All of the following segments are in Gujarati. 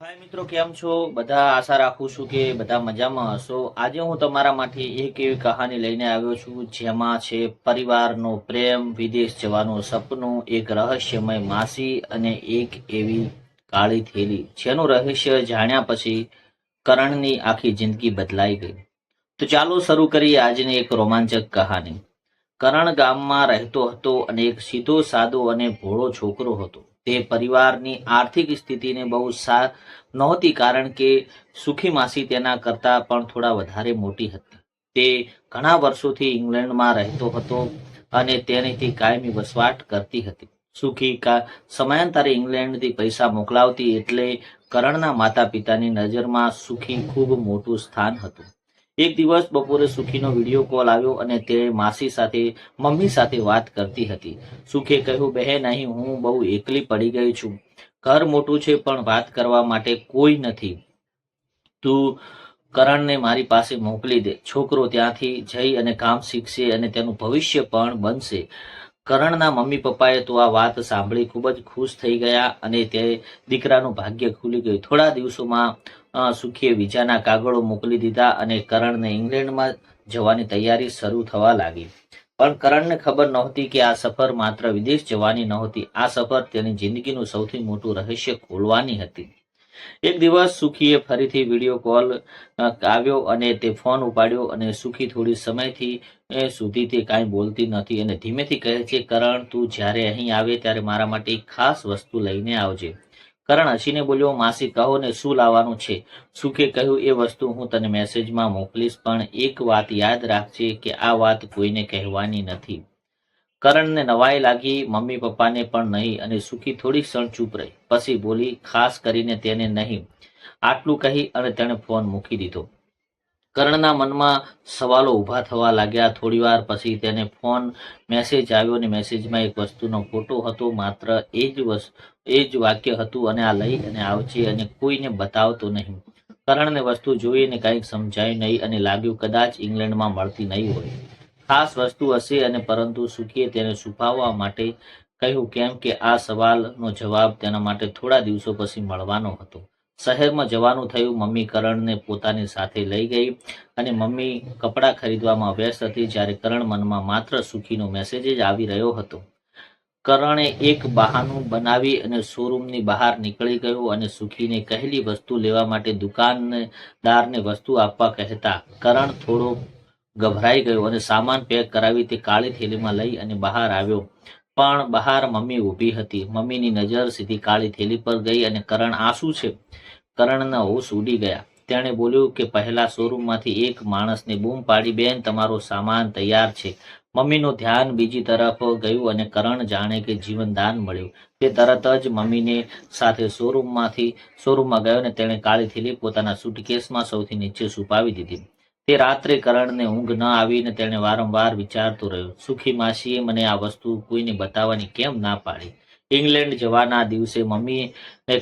હાય મિત્રો, કેમ છો બધા? આશા રાખું છું કે બધા મજામાં હશો. આજે હું તમારા માટે એક એવી કહાની લઈને આવ્યો છું જેમાં છે પરિવારનો પ્રેમ, વિદેશ જવાનું સપનું, એક રહસ્યમય માસી અને એક એવી કાળી થેલી જેનું રહસ્ય જાણ્યા પછી કરણની આખી જિંદગી બદલાઈ ગઈ. તો ચાલો શરૂ કરીએ આજની એક રોમાંચક કહાની. કરણ ગામમાં રહેતો હતો અને એક સીધો સાદો અને ભોળો છોકરો હતો. તે પરિવારની આર્થિક સ્થિતિને બહુ નહોતી, કારણ કે સુખી માસી તેના કરતાં પણ થોડા વધારે મોટી હતી. તે ઘણા વર્ષોથી ઇંગ્લેન્ડમાં રહેતો હતો અને તેણીથી કાયમી વસવાટ કરતી હતી. સુખી સમયાંતરે ઇંગ્લેન્ડથી પૈસા મોકલાવતી, એટલે કરણના માતા પિતાની નજરમાં સુખી ખૂબ મોટું સ્થાન હતું. એક દિવસ બપોરે સુખીનો વિડીયો કોલ આવ્યો અને તે મમ્મી સાથે વાત કરતી હતી. સુખે કહ્યું, બહેન, અહીં હું બહુ એકલી પડી ગઈ છું. ઘર મોટું છે પણ વાત કરવા માટે કોઈ નથી. તું કરણને મારી પાસે મોકલી દે. છોકરો ત્યાંથી જઈ અને કામ શીખશે અને તેનું ભવિષ્ય પણ બનશે. કરણના મમ્મી પપ્પાએ તો આ વાત સાંભળી ખૂબ જ ખુશ થઈ ગયા અને તે દીકરાનું ભાગ્ય ખુલી ગયું. થોડા દિવસોમાં સુખીએ વિઝાના કાગળો મોકલી દીધા અને કરણને ઇંગ્લેન્ડમાં જવાની તૈયારી શરૂ થવા લાગી. પણ કરણને ખબર નહોતી કે આ સફર માત્ર વિદેશ જવાની નહોતી. આ સફર તેની જિંદગીનું સૌથી મોટું રહસ્ય ખોલવાની હતી. એક દિવસ સુખીએ ફરીથી વિડીયો કોલ આવ્યો અને તે ફોન ઉપાડ્યો અને સુખી થોડી સમયથી સુધી તે કાંઈ બોલતી નથી અને ધીમેથી કહે છે, કરણ, તું જ્યારે અહીં આવે ત્યારે મારા માટે એક ખાસ વસ્તુ લઈને આવજે. કરણ હસીને બોલ્યો, માસી, કહો ને, શું લાવવાનું છે? સુખે કહ્યું, એ વસ્તુ હું તને મેસેજમાં મોકલીશ, પણ એક વાત યાદ રાખજે કે આ વાત કોઈને કહેવાની નથી. કરણને નવાઈ લાગી, મમ્મી પપ્પાને પણ નહીં, અને સુખી થોડી ક્ષણ ચૂપ રહી. પછી બોલી, ખાસ કરીને તેને નહીં. આટલું કહી અને તેણે ફોન મૂકી દીધો. કરણના મનમાં સવાલો ઊભા થવા લાગ્યા. થોડીવાર પછી તેને ફોન મેસેજ આવ્યો અને મેસેજમાં એક વસ્તુનો ફોટો હતો. માત્ર એ જ વાક્ય હતું, અને આ લઈ અને આવજે અને કોઈને બતાવતો નહીં. કરણને વસ્તુ જોઈને કંઈક સમજાયું નહીં અને લાગ્યું કદાચ ઇંગ્લેન્ડમાં મળતી નહીં હોય. ખાસ વસ્તુ હશે, અને પરંતુ સુખીએ તેને છુપાવવા માટે કહ્યું, કેમ કે આ સવાલનો જવાબ તેના માટે થોડા દિવસો પછી મળવાનો હતો. શહેરમાં જવાનું થયું. મમ્મી કરણને પોતાની સાથે લઈ ગઈ અને મમ્મી કપડાં ખરીદવામાં વ્યસ્ત હતી, જ્યારે કરણ મનમાં માત્ર સુખીનો મેસેજ જ આવી રહ્યો હતો. કરણે એક બહાનું બનાવી અને શોરૂમની બહાર નીકળી ગયો અને સુખીને કહેલી વસ્તુ લેવા માટે દુકાનદારને વસ્તુ આપવા કહેતા કરણ થોડો ગભરાઈ ગયો અને સામાન પેક કરાવી તે કાળી થેલીમાં લઈ અને બહાર આવ્યો. પણ બહાર મમ્મી ઊભી હતી. મમ્મીની નજર સીધી કાળી થેલી પર ગઈ અને કરણ, આ શું છે? કરણના હોશ ઉડી ગયા. તેણે બોલ્યું કે પહેલા શોરૂમમાંથી એક માણસને બૂમ પાડી, બેન, તમારો સામાન તૈયાર છે. મમ્મીનું ધ્યાન બીજી તરફ ગયું અને કરણ જાણે કે જીવનદાન મળ્યું. તે તરત જ મમ્મીને સાથે શોરૂમમાં ગયો અને તેણે કાળી થેલી પોતાના સુટકેસમાં સૌથી નીચે છુપાવી દીધી. તે રાત્રે કરણને ઊંઘ ન આવીને તેણે વારંવાર વિચારતો રહ્યો, સુખી માસીએ મને આ વસ્તુ કોઈને બતાવવાની કેમ ના પાડી? ઇંગ્લેન્ડ જવાના દિવસે મમ્મી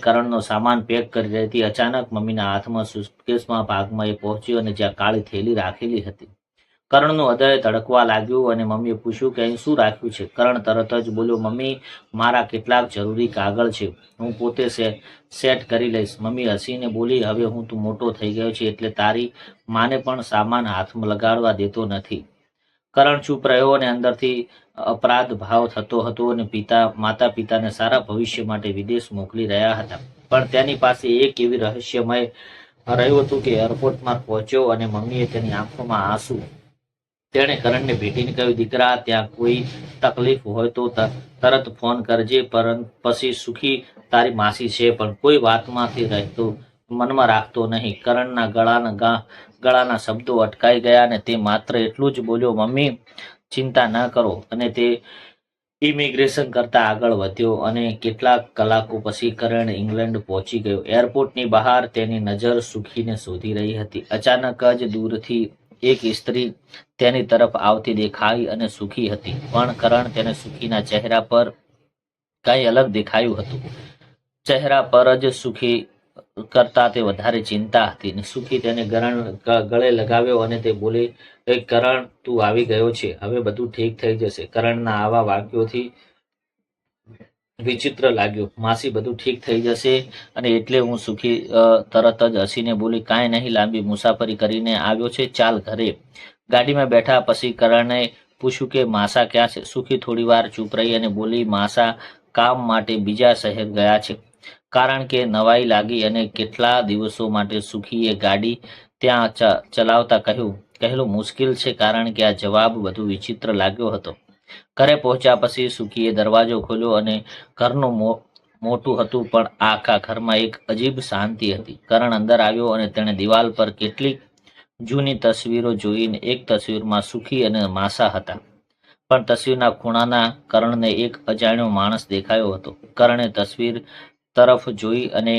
કરણનો સામાન પેક કરી રહી હતી. અચાનક મમ્મીના હાથમાં સુટકેસમાં ભાગમાં એ પહોંચ્યો અને જ્યાં કાળી થેલી રાખેલી હતી. કરણનું હૃદય ધડકવા લાગ્યું અને મમ્મીએ પૂછ્યું કે અહીં શું રાખ્યું છે? કરણ તરત જ બોલ્યો, મમ્મી, મારા કેટલાક જરૂરી કાગળ છે, હું પોતે સેટ કરી લઈશ. મમ્મી હસીને બોલી, હવે તું મોટો થઈ ગયો છે એટલે તારી માને પણ સામાન હાથમાં લગાડવા દેતો નથી. કરણ ચૂપ રહ્યો અને અંદરથી અપરાધ ભાવ થતો હતો અને માતા પિતાને સારા ભવિષ્ય માટે વિદેશ મોકલી રહ્યા હતા. પણ તેની પાસે એક એવી રહસ્યમય રહ્યું હતું કે એરપોર્ટમાં પહોંચ્યો અને મમ્મીએ તેની આંખોમાં આંસુ. તેણે કરણને ભેટીને કહ્યું, દીકરા, ત્યાં કોઈ તકલીફ હોય તો તરત ફોન કરજે. પછી સુખી તારી માસી છે, પણ કોઈ વાતમાંથી મનમાં રાખતો નહીં. કરણના ગળાના શબ્દો અટકાઈ ગયા અને તે માત્ર એટલું જ બોલ્યો, મમ્મી, ચિંતા ન કરો. અને તે ઇમિગ્રેશન કરતા આગળ વધ્યો અને કેટલાક કલાકો પછી કરણ ઇંગ્લેન્ડ પહોંચી ગયો. એરપોર્ટની બહાર તેની નજર સુખીને શોધી રહી હતી. અચાનક જ દૂરથી એક સ્ત્રી તેની તરફ આવતી દેખાઈ અને સુખી હતી, પણ કરણ તેને સુખીના ચહેરા પર કંઈ અલગ દેખાયું હતું. ચહેરા પર જ સુખી કરતા તે વધારે ચિંતા હતી. સુખી તેને ગળે લગાવ્યો અને તે બોલી, કરણ, તું આવી ગયો છે, હવે બધું ઠીક થઈ જશે. કરણના આવા વાક્યોથી વિચિત્ર લાગ્યું. માસી બધું ઠીક થઈ જશે અને એટલે હું સુખી તરત જ હસીને બોલી, કાંઈ નહીં, લાંબી મુસાફરી કરીને આવ્યો છે, ચાલ ઘરે. ગાડીમાં બેઠા પછી કરણે પૂછ્યું કે માસા ક્યાં છે? સુખી થોડી વાર ચૂપ રહી અને બોલી, માસા કામ માટે બીજા શહેર ગયા છે. કારણ કે નવાઈ લાગી અને કેટલા દિવસો માટે સુખીએ ગાડી ત્યાં ચલાવતા કહેલું મુશ્કેલ છે, કારણ કે આ જવાબ વધુ વિચિત્ર લાગ્યો હતો. ઘરે પહોંચ્યા પછી સુખીએ દરવાજો ખોલ્યો અને ઘરનું મોટું હતું, પણ આખા ઘરમાં એક અજીબ શાંતિ હતી. કરણ અંદર આવ્યો અને તેણે દિવાલ પર કેટલીક જૂની તસવીરો જોઈને એક તસવીરમાં સુખી અને માસા હતા, પણ તસવીરના ખૂણાના કરણને એક અજાણ્યો માણસ દેખાયો હતો. કરણે તસવીર તરફ જોઈ અને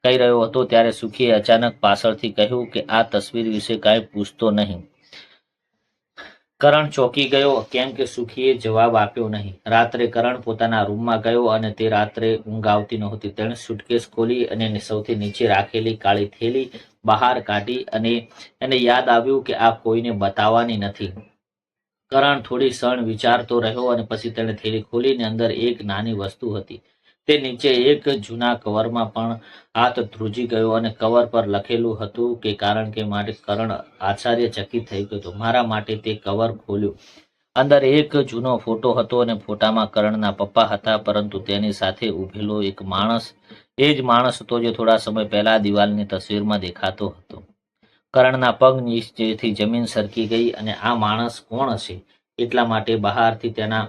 કહી રહ્યો હતો ત્યારે સુખીએ અચાનક પાછળથી કહ્યું કે આ તસવીર વિશે કાંઈ પૂછતો નહીં. કરણ ચોંકી ગયો, કેમ કે સુખીએ જવાબ આપ્યો નહીં. રાત્રે કરણ પોતાના રૂમમાં ગયો અને તે રાત્રે ઊંઘ આવતી નહોતી. તેણે સુટકેસ ખોલી અને સૌથી નીચે રાખેલી કાળી થેલી બહાર કાઢી અને એને યાદ આવ્યું કે આ કોઈને બતાવવાની નથી. કરણ થોડી ક્ષણ વિચારતો રહ્યો અને પછી તેણે થેલી ખોલીને અંદર એક નાની વસ્તુ હતી. તે નીચે એક જૂના કવરમાં પણ હાથ ધ્રુજી ગયો અને કવર પર લખેલું હતું કે કારણ કે માટે કરણ આશ્ચર્યચકિત થઈ ગયો. મારા માટે તે કવર ખોલ્યું. અંદર એક જૂનો ફોટો હતો અને ફોટામાં કરણના પપ્પા હતા, પરંતુ તેની સાથે ઊભેલો એક માણસ એ જ માણસ હતો જે થોડા સમય પહેલા દિવાલની તસવીરમાં દેખાતો હતો. કરણના પગ નીચેથી જમીન સરકી ગઈ અને આ માણસ કોણ હશે એટલા માટે બહારથી તેના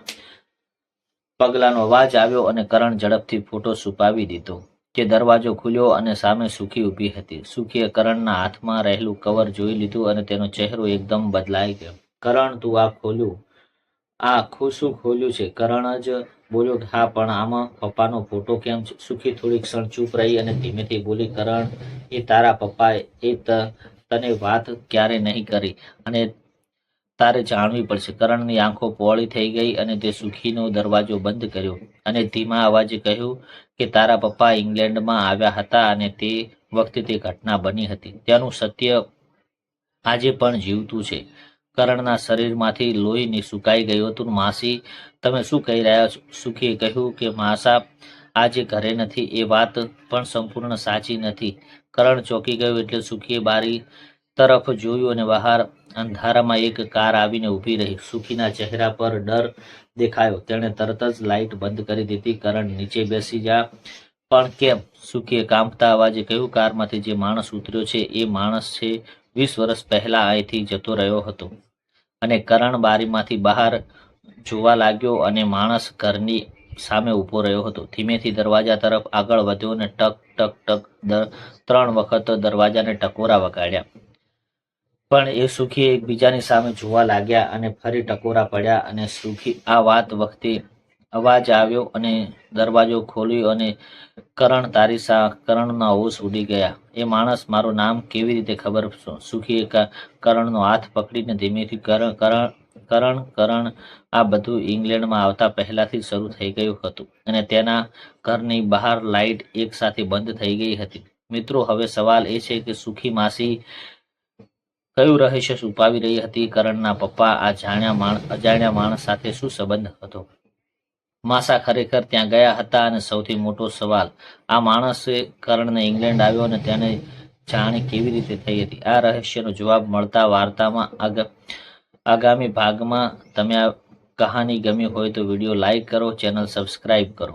પગલાંનો અવાજ આવ્યો અને કરણ ઝડપથી ફોટો છુપાવી દીધો. તે દરવાજો ખુલ્યો અને સામે સુખી ઊભી હતી. સુખીએ કરણના હાથમાં રહેલું કવર જોઈ લીધું અને તેનો ચહેરો એકદમ બદલાઈ ગયો. કરણ, તું આ ખોલ્યું? આ શું ખોલ્યું છે? કરણ જ બોલ્યો, હા, પણ આમાં પપ્પાનો ફોટો કેમ છે? સુખી થોડી ક્ષણ ચૂપ રહી અને ધીમેથી બોલી, કરણ, એ તારા પપ્પા. તને વાત ક્યારે નહીં કરી અને તારે જાણવી પડશે. કરણની આંખો પહોળી થઈ ગઈ અને તે સુખીનો દરવાજો બંધ કર્યો અને ધીમા અવાજે કહ્યું કે તારા પપ્પા ઇંગ્લેન્ડમાં આવ્યા હતા અને તે વખતે તે ઘટના બની હતી. તેનું સત્ય આજે પણ જીવતું છે. કરણના શરીરમાંથી લોહી સુકાઈ ગયું હતું. માસી, તમે શું કહી રહ્યા છો? સુખીએ કહ્યું કે માસા આજે ઘરે નથી. એ વાત પણ સંપૂર્ણ સાચી નથી. કરણ ચોંકી ગયો એટલે સુખીએ બારી તરફ જોયું અને બહાર અંધારામાં એક કાર આવીને ઊભી રહી. સુખીના ચહેરા પર ડર દેખાયો. તેણે તરત જ લાઇટ બંધ કરી દીધી. કરણ, નીચે બેસી જા. પણ કેમ? સુખીએ કાંપતા અવાજે કહ્યું, કારમાંથી જે માણસ ઉતર્યો છે એ માણસ છે 20 વર્ષ પહેલા અહીંથી જતો રહ્યો હતો. અને કરણ બારીમાંથી બહાર જોવા લાગ્યો અને માણસ ઘરની સામે ઊભો રહ્યો હતો. ધીમેથી દરવાજા તરફ આગળ વધ્યો અને ટક ટક ટક 3 વખત દરવાજાને ટકોરા વગાડ્યા. પણ એ સુખી એકબીજાની સામે જોવા લાગ્યા અને ફરી ટકોરા પડ્યા અને સુખી આ વાત વખતે અવાજ આવ્યો અને દરવાજો ખોલ્યો અને કરણના હોશ ઉડી ગયા. એ માણસ મારું નામ કેવી રીતે ખબર? સુખીએ કરણનો હાથ પકડીને ધીમેથી કરણ, આ બધું ઇંગ્લેન્ડમાં આવતા પહેલાથી શરૂ થઈ ગયું હતું અને તેના ઘરની બહાર લાઇટ એક સાથે બંધ થઈ ગઈ હતી. મિત્રો, હવે સવાલ એ છે કે સુખી માસી કયું રહસ્ય છુપાવી રહી હતી? કરણના પપ્પા આ અજાણ્યા માણસ સાથે શું સંબંધ હતો? માસા ખરેખર ત્યાં ગયા હતા? અને સૌથી મોટો સવાલ, આ માણસે કરણને ઇંગ્લેન્ડ આવ્યો અને તેને જાણ કેવી રીતે થઈ હતી? આ રહસ્યનો જવાબ મળતા વાર્તામાં આગામી ભાગમાં. તમે આ કહાની ગમી હોય તો વિડીયો લાઈક કરો, ચેનલ સબસ્ક્રાઈબ કરો.